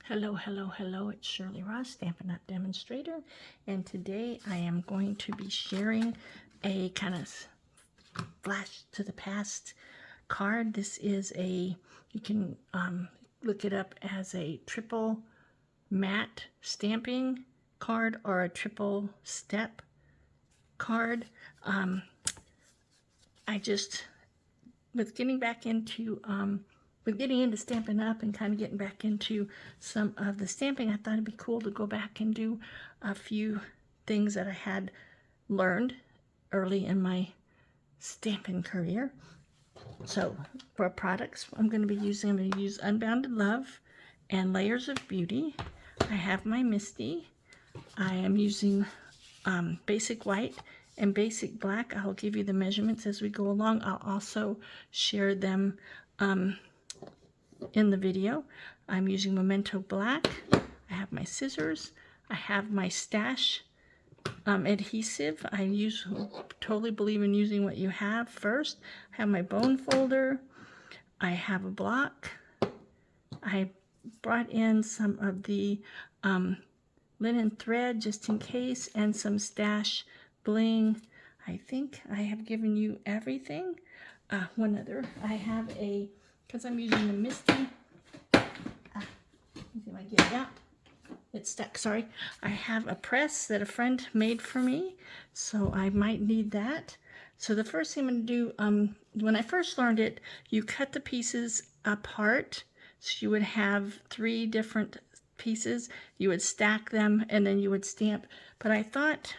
Hello, hello, hello, it's Shirley Ross, Stampin' Up! Demonstrator, and today I am going to be sharing a kind of flash to the past card. This is you can look it up as a triple matte stamping card or a triple step card. With getting back into Stampin' Up! And kind of getting back into some of the stamping, I thought it'd be cool to go back and do a few things that I had learned early in my stamping career. So for products I'm going to use Unbounded Love and Layers of Beauty. I have my Misty. I am using Basic White and Basic Black. I'll give you the measurements as we go along. I'll also share them in the video. I'm using Memento Black. I have my scissors. I have my stash adhesive. Totally believe in using what you have first. I have my bone folder. I have a block. I brought in some of the linen thread just in case, and some stash bling. I think I have given you everything. One other, because I'm using the Misty. Let me see if I get it out. It's stuck, sorry. I have a press that a friend made for me, so I might need that. So the first thing I'm going to do, when I first learned it, you cut the pieces apart. So you would have 3 different pieces. You would stack them and then you would stamp. But I thought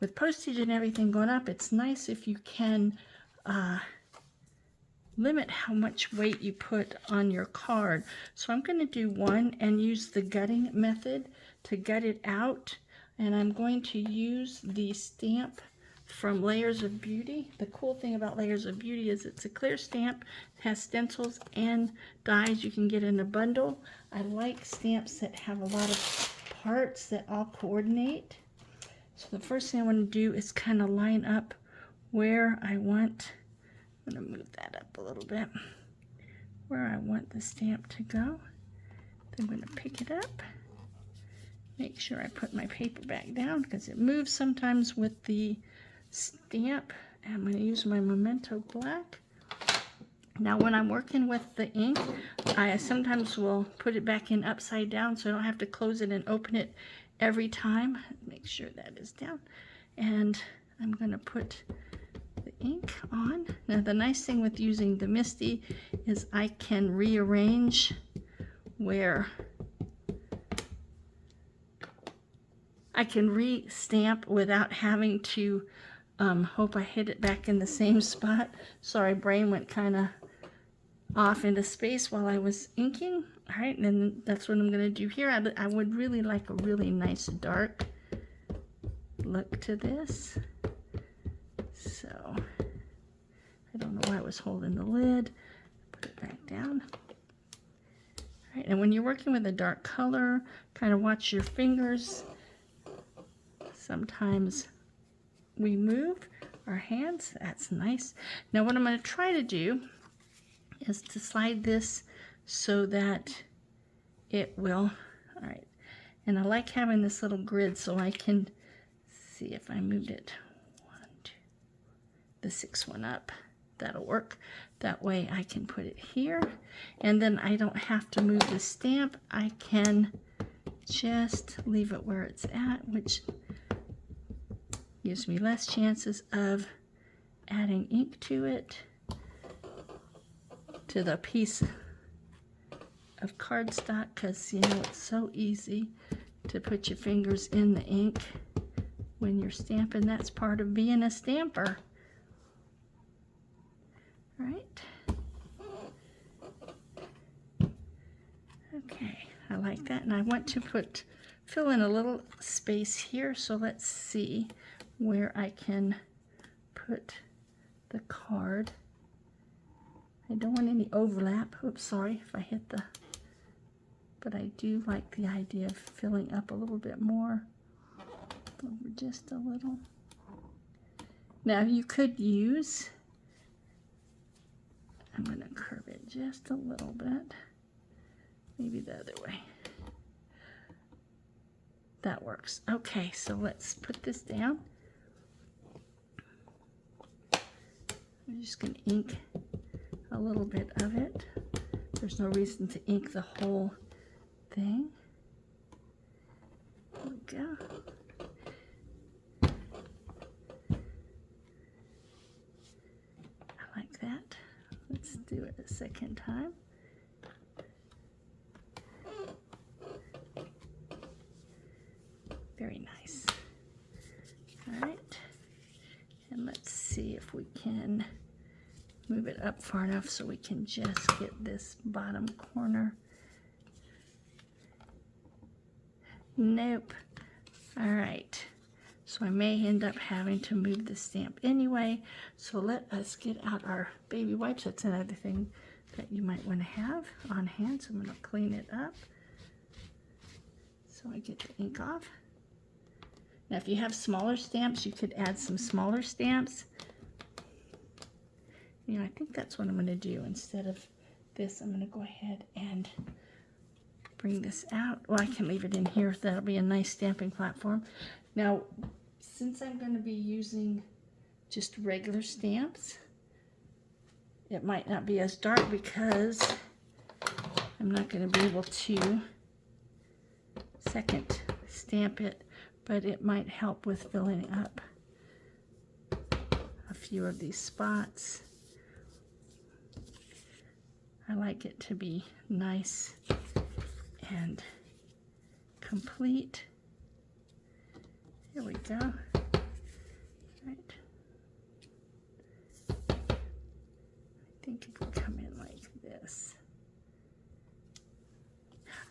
with postage and everything going up, it's nice if you can limit how much weight you put on your card. So I'm going to do one and use the gutting method to gut it out. And I'm going to use the stamp from Layers of Beauty. The cool thing about Layers of Beauty is it's a clear stamp. It has stencils and dies you can get in a bundle. I like stamps that have a lot of parts that all coordinate. So the first thing I want to do is kind of line up where I want. I'm going to move that up a little bit, where I want the stamp to go. Then I'm going to pick it up, make sure I put my paper back down because it moves sometimes with the stamp. And I'm going to use my Memento Black. Now when I'm working with the ink, I sometimes will put it back in upside down so I don't have to close it and open it every time. Make sure that is down. And I'm going to put the ink on. Now the nice thing with using the Misty is I can rearrange where I can re-stamp without having to hope I hit it back in the same spot. Sorry, brain went kind of off into space while I was inking. All right, and then that's what I'm going to do here. I would really like a really nice dark look to this. So I don't know why I was holding the lid. Put it back down. All right, and when you're working with a dark color, kind of watch your fingers. Sometimes we move our hands. That's nice. Now what I'm going to try to do is to slide this so that it will, all right. And I like having this little grid so I can see if I moved it. 1, 2, the 6th one up. That'll work. That way I can put it here. And then I don't have to move the stamp. I can just leave it where it's at, which gives me less chances of adding ink to it, to the piece of cardstock, because you know it's so easy to put your fingers in the ink when you're stamping. That's part of being a stamper. Right? Okay, I like that, and I want to fill in a little space here, so let's see where I can put the card. I don't want any overlap. Oops, sorry if I hit the, but I do like the idea of filling up a little bit more, over just a little. Now you could use, I'm going to curve it just a little bit, Maybe the other way. That works. Okay, so let's put this down. I'm just going to ink a little bit of it. There's no reason to ink the whole thing. There we go. I like that. Let's do it a second time. Very nice. All right. And let's see if we can move it up far enough so we can just get this bottom corner. Nope. All right. So I may end up having to move the stamp anyway. So let us get out our baby wipes. That's another thing that you might want to have on hand. So I'm going to clean it up so I get the ink off. Now if you have smaller stamps, you could add some smaller stamps. You know, I think that's what I'm going to do. Instead of this, I'm going to go ahead and bring this out. Well, I can leave it in here. That'll be a nice stamping platform. Now, since I'm going to be using just regular stamps, it might not be as dark because I'm not going to be able to second stamp it, but it might help with filling up a few of these spots. I like it to be nice and complete. Here we go. Right. I think it can come in like this.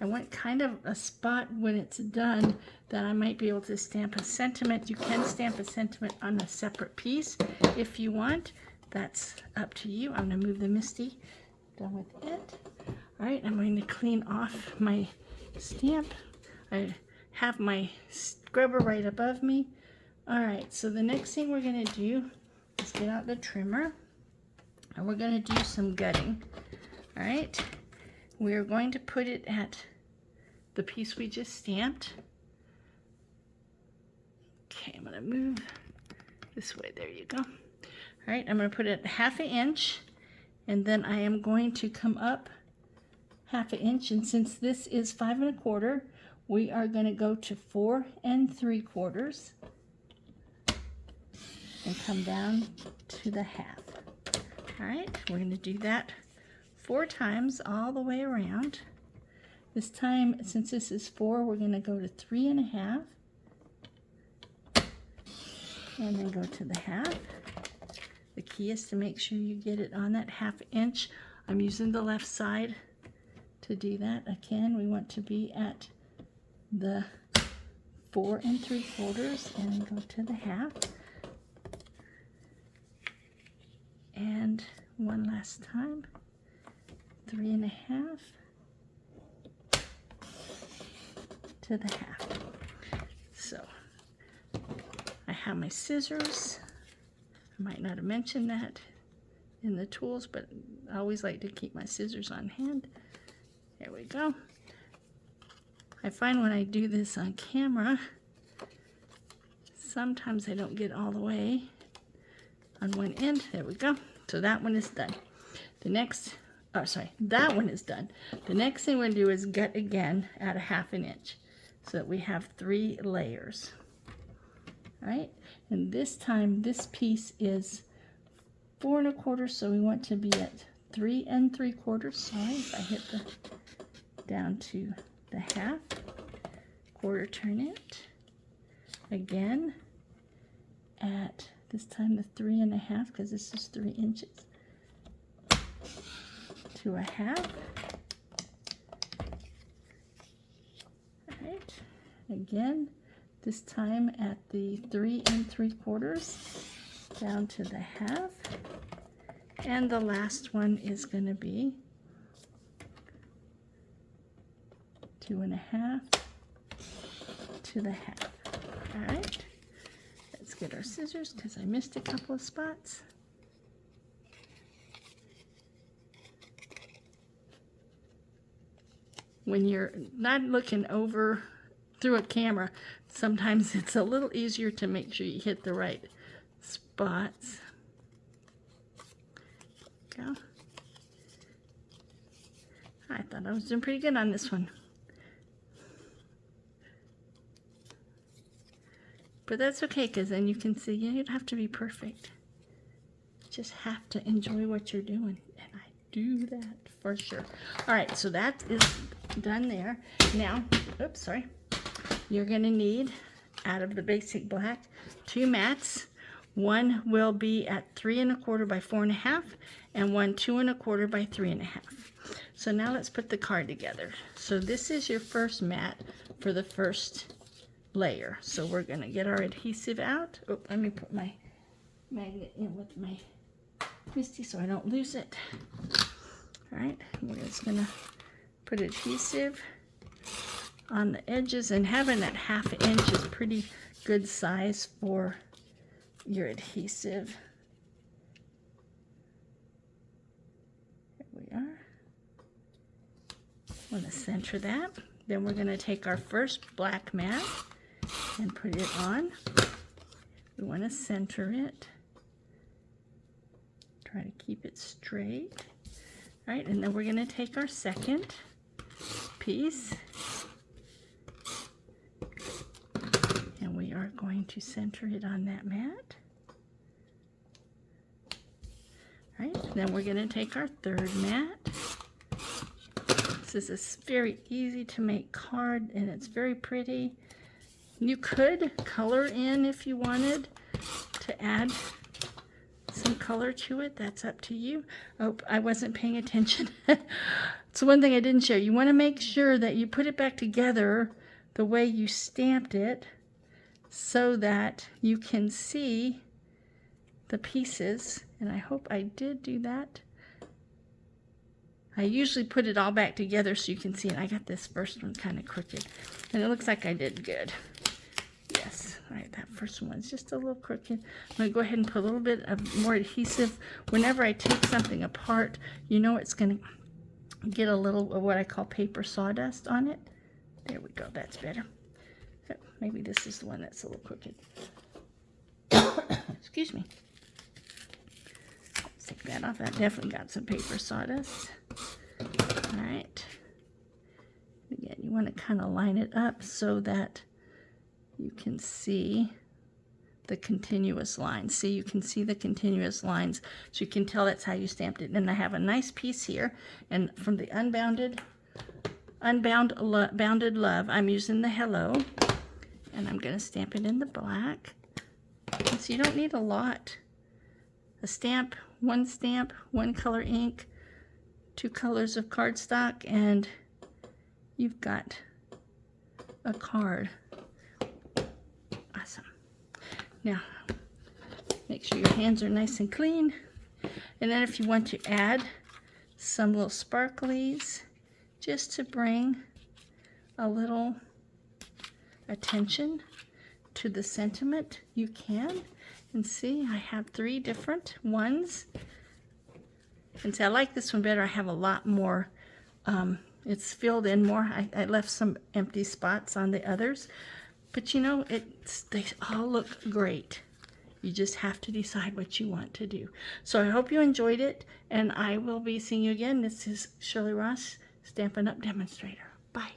I want kind of a spot when it's done that I might be able to stamp a sentiment. You can stamp a sentiment on a separate piece if you want. That's up to you. I'm going to move the Misty. Done with it. All right, I'm going to clean off my stamp. I have my scrubber right above me. All right, so the next thing we're going to do is get out the trimmer, and we're going to do some gutting. All right, we're going to put it at the piece we just stamped. Okay, I'm going to move this way. There you go. All right, I'm going to put it at 1/2 inch. And then I am going to come up 1/2 inch, and since this is 5 1/4, we are going to go to 4 3/4 and come down to the 1/2. All right, we're going to do that 4 times all the way around. This time, since this is 4, we're going to go to 3 1/2 and then go to the 1/2. The key is to make sure you get it on that 1/2 inch. I'm using the left side to do that. Again, we want to be at the 4 3/4 and then go to the 1/2. And one last time, 3 1/2 to the 1/2. So I have my scissors. I might not have mentioned that in the tools, but I always like to keep my scissors on hand. There we go. I find when I do this on camera, sometimes I don't get all the way on one end. There we go. So that one is done. The next, oh sorry, that one is done. The next thing we're going to do is gut again at 1/2 inch so that we have 3 layers. All right, and this time this piece is 4 1/4, so we want to be at 3 3/4. Sorry if I hit the down to the 1/2. Quarter turn it again at this time the 3 1/2, because this is 3 inches, to a 1/2. All right, again. This time at the 3 3/4 down to the 1/2. And the last one is going to be 2 1/2 to the 1/2. All right, let's get our scissors because I missed a couple of spots. when you're not looking over through a camera, sometimes it's a little easier to make sure you hit the right spots. Go. I thought I was doing pretty good on this one. But that's okay, because then you can see you don't have to be perfect. You just have to enjoy what you're doing. And I do that for sure. All right, so that is done there. Now, oops, sorry. You're going to need, out of the basic black, 2 mats. One will be at 3 1/4 by 4 1/2, and one 2 1/4 by 3 1/2. So now let's put the card together. So this is your first mat for the first layer. So we're going to get our adhesive out. Oh, let me put my magnet in with my Misty so I don't lose it. All right, we're just going to put adhesive on the edges, and having that 1/2 inch is pretty good size for your adhesive. Here we are. Want to center that. Then we're going to take our first black mat and put it on. We want to center it. Try to keep it straight. All right, and then we're going to take our second piece, and we are going to center it on that mat. All right, then we're going to take our third mat. This is a very easy to make card, and it's very pretty. You could color in if you wanted to add some color to it. That's up to you. Oh, I wasn't paying attention. So one thing I didn't show, you want to make sure that you put it back together the way you stamped it so that you can see the pieces, and I hope I did do that. I usually put it all back together so you can see it. I got this first one kind of crooked, and it looks like I did good. Yes, all right, that first one's just a little crooked. I'm going to go ahead and put a little bit of more adhesive. Whenever I take something apart, you know it's going to get a little of what I call paper sawdust on it. There we go, that's better. Maybe this is the one that's a little crooked. Excuse me. Let's take that off. That definitely got some paper sawdust. All right. Again, you want to kind of line it up so that you can see the continuous lines. See, you can see the continuous lines, so you can tell that's how you stamped it. And I have a nice piece here, and from the Bounded Love, I'm using the Hello, and I'm going to stamp it in the black. And so you don't need a lot. A stamp, one color ink, 2 colors of cardstock, and you've got a card. Awesome. Now, make sure your hands are nice and clean. And then if you want to add some little sparklies, just to bring a little attention to the sentiment, you can. And see, I have 3 different ones. And see, I like this one better. I have a lot more. It's filled in more. I left some empty spots on the others. But you know, they all look great. You just have to decide what you want to do. So I hope you enjoyed it, and I will be seeing you again. This is Shirley Ross, Stampin' Up! Demonstrator. Bye.